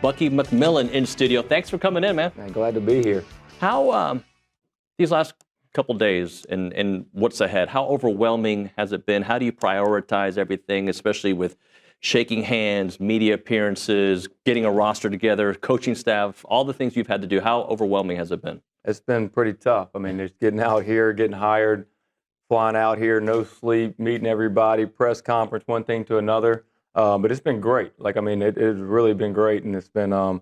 Bucky McMillan in studio. Thanks for coming in, man. Glad to be here. How, these last couple days and what's ahead, how overwhelming has it been? How do you prioritize everything, especially with shaking hands, media appearances, getting a roster together, coaching staff, all the things you've had to do? How overwhelming has it been? It's been pretty tough. I mean, there's getting out here, getting hired, flying out here, no sleep, meeting everybody, press conference, one thing to another. But it's been great. It's really been great, and it's been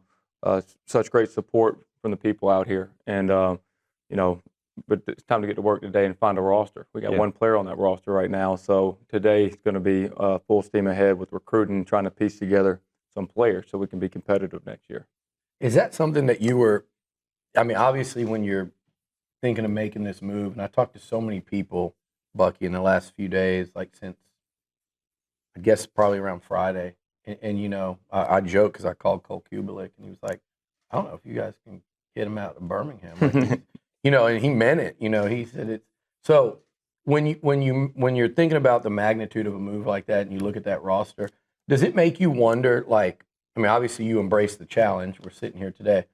such great support from the people out here. And, but it's time to get to work today and find a roster. We got one player on that roster right now, so today is going to be full steam ahead with recruiting, trying to piece together some players so we can be competitive next year. Is that something that you were, obviously when you're thinking of making this move, and I talked to so many people, Bucky, in the last few days, like since, I guess probably around Friday, and I joke because I called Cole Kubelik, and he was like, I don't know if you guys can get him out of Birmingham. Like, and he meant it. He said it. So when you're thinking about the magnitude of a move like that, and you look at that roster, does it make you wonder? Obviously you embrace the challenge. We're sitting here today.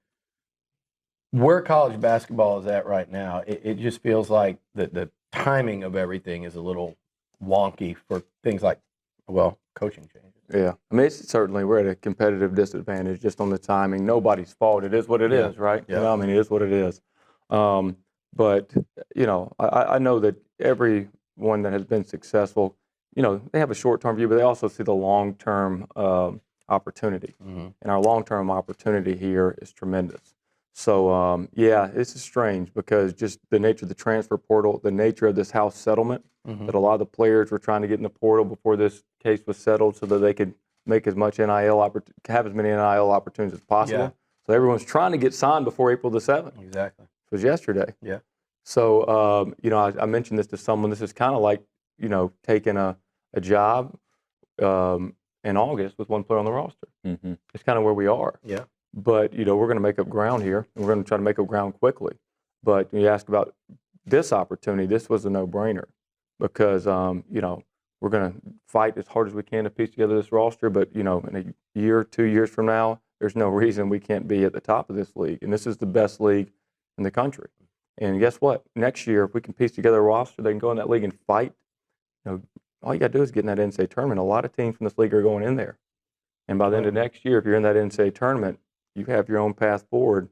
Where college basketball is at right now, it just feels like the timing of everything is a little wonky for things like, coaching changes. Yeah, it's certainly, we're at a competitive disadvantage just on the timing. Nobody's fault. It is what it is, right? Yeah. It is what it is. But I know that everyone that has been successful, they have a short-term view, but they also see the long-term opportunity. Mm-hmm. And our long-term opportunity here is tremendous. So, this is strange because just the nature of the transfer portal, the nature of this house settlement, that a lot of the players were trying to get in the portal before this case was settled so that they could make as much have as many NIL opportunities as possible. Yeah. So everyone's trying to get signed before April the 7th. Exactly. It was yesterday. Yeah. So, I mentioned this to someone. This is kind of like, taking a job in August with one player on the roster. Mm-hmm. It's kind of where we are. Yeah. But, we're going to make up ground here, and we're going to try to make up ground quickly. But you ask about this opportunity, this was a no-brainer because, we're going to fight as hard as we can to piece together this roster. But, in a year, 2 years from now, there's no reason we can't be at the top of this league. And this is the best league in the country. And guess what? Next year, if we can piece together a roster, they can go in that league and fight. All you got to do is get in that NCAA tournament. A lot of teams from this league are going in there. And by the end of next year, if you're in that NCAA tournament, you have your own path forward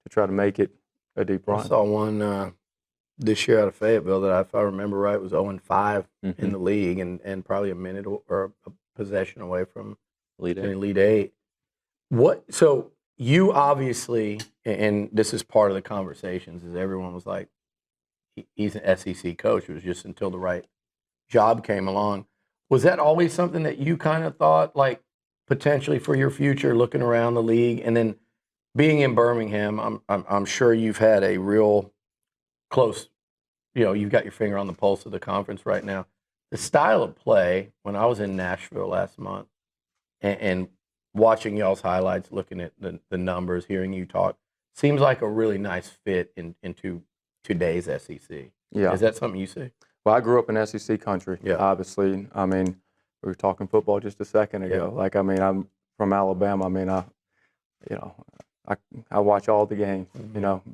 to try to make it a deep run. I saw one this year out of Fayetteville that, if I remember right, was 0-5 in the league and probably a minute or a possession away from Elite Eight. So you obviously, and this is part of the conversations, is everyone was like, he's an SEC coach. It was just until the right job came along. Was that always something that you kind of thought, like, potentially for your future, looking around the league? And then being in Birmingham, I'm sure you've had a real close, you've got your finger on the pulse of the conference right now. The style of play, when I was in Nashville last month and watching y'all's highlights, looking at the numbers, hearing you talk, seems like a really nice fit into today's SEC. Yeah. Is that something you see? Well, I grew up in SEC country, obviously. We were talking football just a second ago. Yeah. I'm from Alabama. I watch all the games,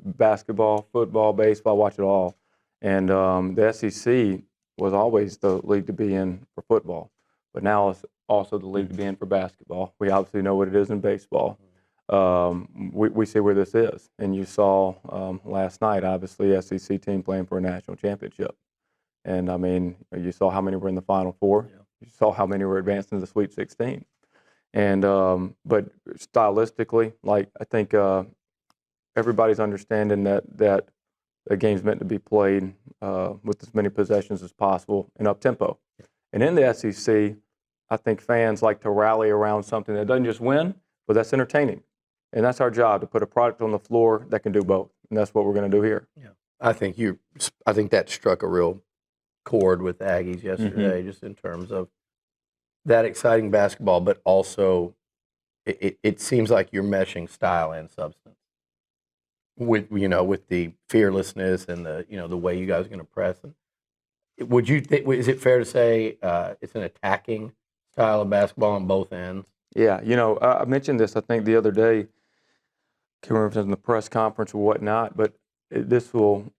basketball, football, baseball, I watch it all. And the SEC was always the league to be in for football, but now it's also the league to be in for basketball. We obviously know what it is in baseball. We see where this is. And you saw last night, obviously, SEC team playing for a national championship. And, you saw how many were in the Final Four. Yeah. You saw how many were advancing to the Sweet 16. And but stylistically, I think everybody's understanding that the game's meant to be played with as many possessions as possible and up-tempo. Yeah. And in the SEC, I think fans like to rally around something that doesn't just win, but that's entertaining. And that's our job, to put a product on the floor that can do both. And that's what we're going to do here. Yeah. I think that struck a real chord with Aggies yesterday, just in terms of that exciting basketball, but also it seems like you're meshing style and substance with the fearlessness and the way you guys are going to press. Is it fair to say it's an attacking style of basketball on both ends? Yeah, I mentioned this, I think, the other day. Can't remember if it was in the press conference or whatnot, but this will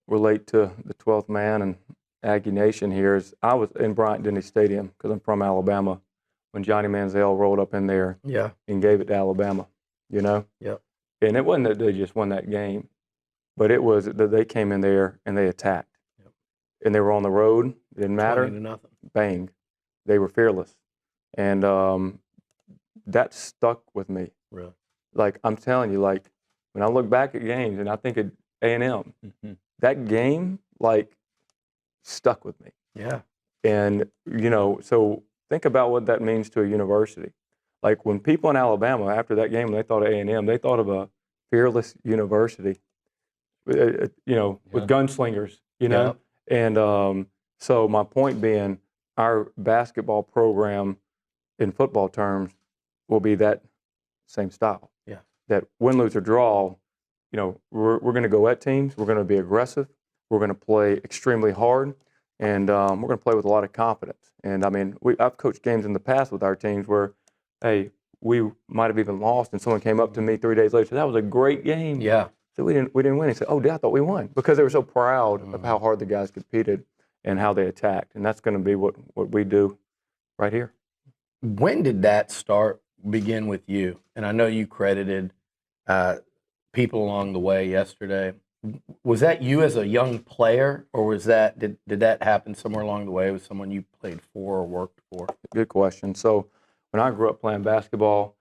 relate to the 12th man and Aggie Nation here. I was in Bryant-Denny Stadium, because I'm from Alabama, when Johnny Manziel rolled up in there and gave it to Alabama, Yep. And it wasn't that they just won that game, but it was that they came in there and they attacked. Yep. And they were on the road. It didn't matter. 20-0. Bang. They were fearless. And that stuck with me. Really? Like, I'm telling you, like, when I look back at games and I think of A&M, that game, like, stuck with me. Yeah. And, so think about what that means to a university. Like, when people in Alabama, after that game, when they thought of A&M, they thought of a fearless university, with gunslingers, Yeah. And so my point being, our basketball program in football terms will be that same style. Yeah. That win, lose, or draw, we're going to go at teams. We're going to be aggressive. We're going to play extremely hard, and we're going to play with a lot of confidence. And I mean, I've coached games in the past with our teams where, hey, we might have even lost, and someone came up to me 3 days later and said, "That was a great game." Yeah. So we didn't win. He said, "Oh, I thought we won," because they were so proud of how hard the guys competed and how they attacked. And that's going to be what we do right here. When did that begin with you? And I know you credited people along the way yesterday. Was that you as a young player, or was that did that happen somewhere along the way with someone you played for or worked for? Good question. So when I grew up playing basketball,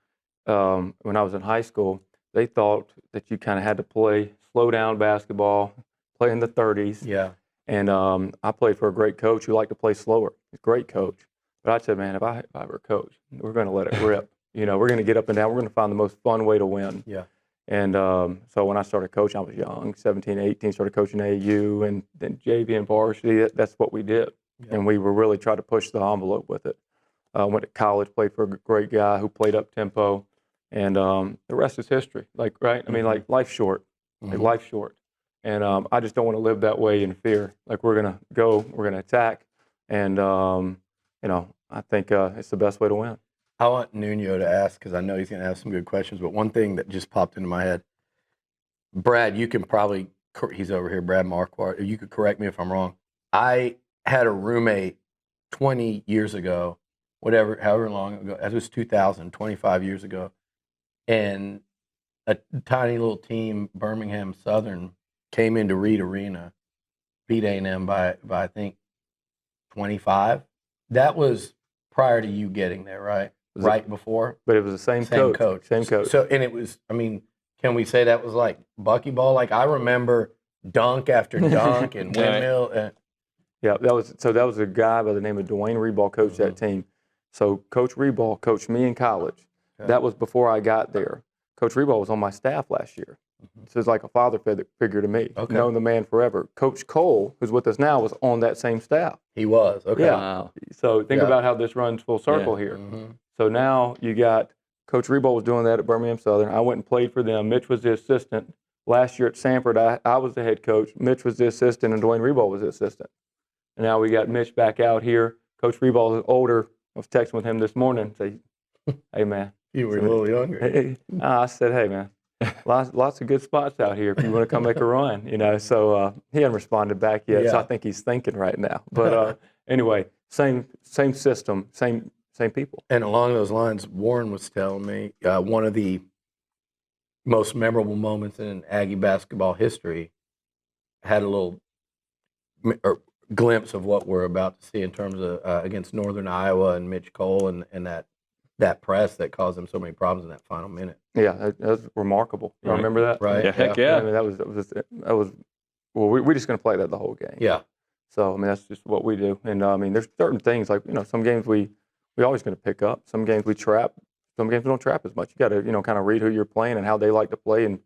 when I was in high school, they thought that you kind of had to play slow down basketball, play in the 30s. Yeah. And I played for a great coach who liked to play slower. Great coach. But I said, man, if I were a coach, we're going to let it rip. We're going to get up and down. We're going to find the most fun way to win. Yeah. And so when I started coaching, I was young, 17, 18, started coaching AAU and then JV and varsity. That's what we did. Yeah. And we were really trying to push the envelope with it. Went to college, played for a great guy who played up tempo. And the rest is history. Like, right? I mean, like, life's short. Like, life's short. And I just don't want to live that way in fear. Like, we're going to go, we're going to attack. And, I think it's the best way to win. I want Nuno to ask, because I know he's going to have some good questions, but one thing that just popped into my head, Brad, you can probably, he's over here, Brad Marquardt, you could correct me if I'm wrong. I had a roommate 20 years ago, however long ago, that was 2000, 25 years ago, and a tiny little team, Birmingham Southern, came into Reed Arena, beat A&M by I think 25. That was prior to you getting there, right? Right before? But it was the same coach. Same coach. So, and it was, I mean, can we say that was like Bucky ball? Like, I remember dunk after dunk and windmill. Yeah, that was a guy by the name of Dwayne Reball coached that team. So Coach Reball coached me in college. Okay. That was before I got there. Coach Reball was on my staff last year. So it's like a father figure to me. Okay. Known the man forever. Coach Cole, who's with us now, was on that same staff. He was. Okay. Yeah. Wow. So think about how this runs full circle here. So now you got Coach Reball was doing that at Birmingham Southern. I went and played for them. Mitch was the assistant. Last year at Sanford, I was the head coach. Mitch was the assistant, and Dwayne Reball was the assistant. And now we got Mitch back out here. Coach Reball is older. I was texting with him this morning. Say, hey, man. You were a little younger. Hey, I said, hey, man. Lots of good spots out here if you want to come make a run, So he hasn't responded back yet, so I think he's thinking right now. But anyway, same system, same people. And along those lines, Warren was telling me one of the most memorable moments in Aggie basketball history had a little glimpse of what we're about to see in terms of against Northern Iowa and Mitch Cole and that press that caused them so many problems in that final minute. Yeah, that was remarkable. You remember that? Right. Yeah, heck yeah. I mean, that was well, we're just going to play that the whole game. Yeah. So, I mean, that's just what we do. And, I mean, there's certain things like, some games we always going to pick up. Some games we trap. Some games we don't trap as much. You got to, kind of read who you're playing and how they like to play and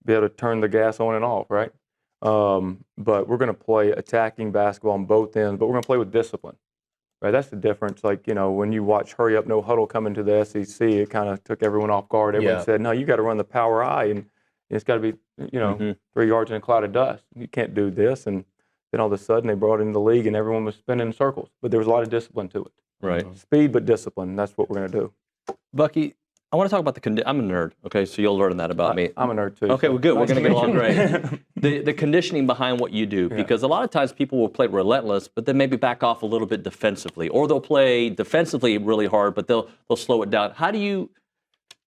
be able to turn the gas on and off, right? But we're going to play attacking basketball on both ends, but we're going to play with discipline. Right, that's the difference. Like, when you watch Hurry Up, No Huddle come into the SEC, it kind of took everyone off guard. Everyone said, no, you got to run the power I, and it's got to be, 3 yards in a cloud of dust. You can't do this. And then all of a sudden they brought it into the league and everyone was spinning in circles. But there was a lot of discipline to it. Right. Speed, but discipline. That's what we're going to do. Bucky, I want to talk about I'm a nerd, okay, so you'll learn that about me. I'm a nerd too. Okay, so well, good. We're nice going to to get along meet great. The conditioning behind what you do, because a lot of times people will play relentless, but then maybe back off a little bit defensively, or they'll play defensively really hard, but they'll slow it down. How do you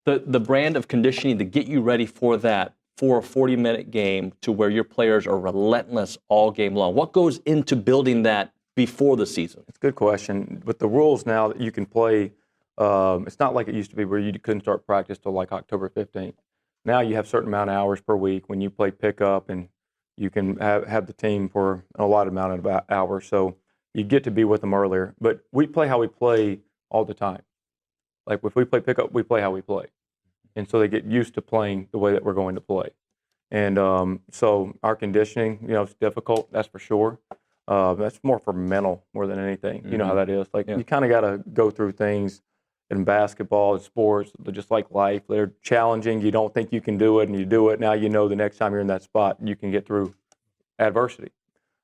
the brand of conditioning to get you ready for that, for a 40-minute game, to where your players are relentless all game long? What goes into building that before the season? It's a good question. With the rules now that you can play, it's not like it used to be where you couldn't start practice till like October 15th. Now you have a certain amount of hours per week when you play pickup, and you can have the team for a allotted amount of hours. So you get to be with them earlier. But we play how we play all the time. Like if we play pickup, we play how we play. And so they get used to playing the way that we're going to play. And so our conditioning, it's difficult, that's for sure. That's more for mental more than anything. You know how that is. Like you kind of got to go through things in basketball and sports, just like life. They're challenging. You don't think you can do it, and you do it. Now you know the next time you're in that spot, you can get through adversity.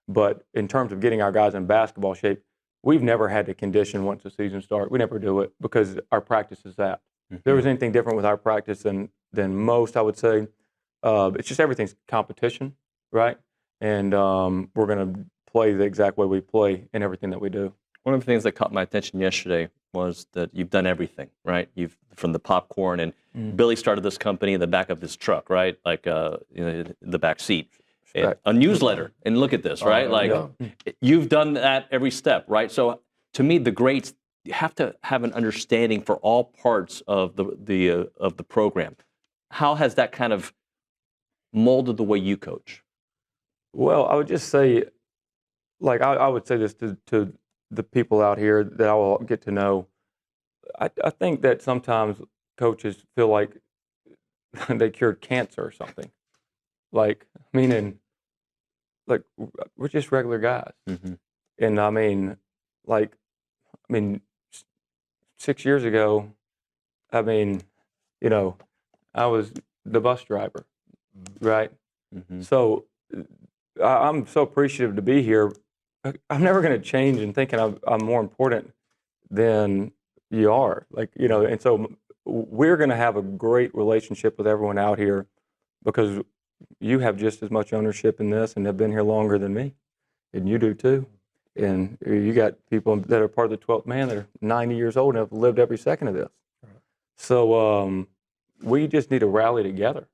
But in terms of getting our guys in basketball shape, we've never had to condition once the season starts. We never do it because our practice is that. If there was anything different with our practice than most, I would say, it's just everything's competition, right? And we're going to play the exact way we play in everything that we do. One of the things that caught my attention yesterday was that you've done everything, right? You've from the popcorn, and Billy started this company in the back of his truck, right? Like the back seat. And a newsletter, and look at this, right? You've done that every step, right? So to me, the greats, you have to have an understanding for all parts of the program. How has that kind of molded the way you coach? Well, I would just say, like I would say this to the people out here that I will get to know. I think that sometimes coaches feel like they cured cancer or something. Like, meaning, like, we're just regular guys. And I mean, 6 years ago, I was the bus driver, right? So I'm so appreciative to be here. I'm never going to change in thinking I'm more important than you are. And so we're going to have a great relationship with everyone out here because you have just as much ownership in this and have been here longer than me, and you do too. And you got people that are part of the 12th man that are 90 years old and have lived every second of this. So we just need to rally together.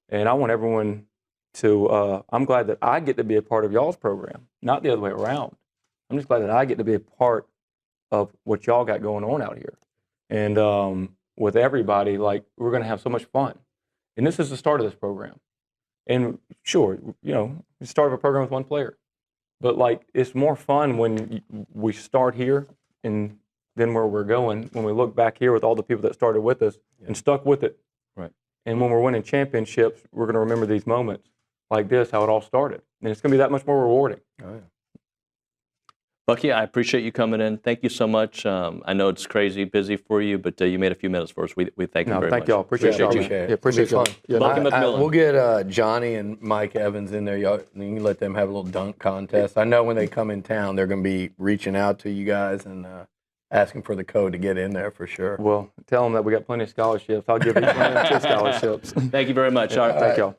And I want everyone to, I'm glad that I get to be a part of y'all's program, not the other way around. I'm just glad that I get to be a part of what y'all got going on out here. And with everybody, like, we're going to have so much fun. And this is the start of this program. And sure, you start a program with one player. But, like, it's more fun when we start here and then where we're going, when we look back here with all the people that started with us and stuck with it. Right. And when we're winning championships, we're going to remember these moments like this, how it all started. And it's going to be that much more rewarding. Oh, yeah. Bucky, I appreciate you coming in. Thank you so much. I know it's crazy busy for you, but you made a few minutes for us. We thank you very much. Thank y'all. Appreciate y'all. you. Yeah, appreciate y'all. Yeah, Bucky McMillan. We'll get Johnny and Mike Evans in there. Y'all, you can let them have a little dunk contest. I know when they come in town, they're going to be reaching out to you guys and asking for the code to get in there for sure. Well, tell them that we got plenty of scholarships. I'll give each one of them 2 scholarships. Thank you very much. Thank y'all.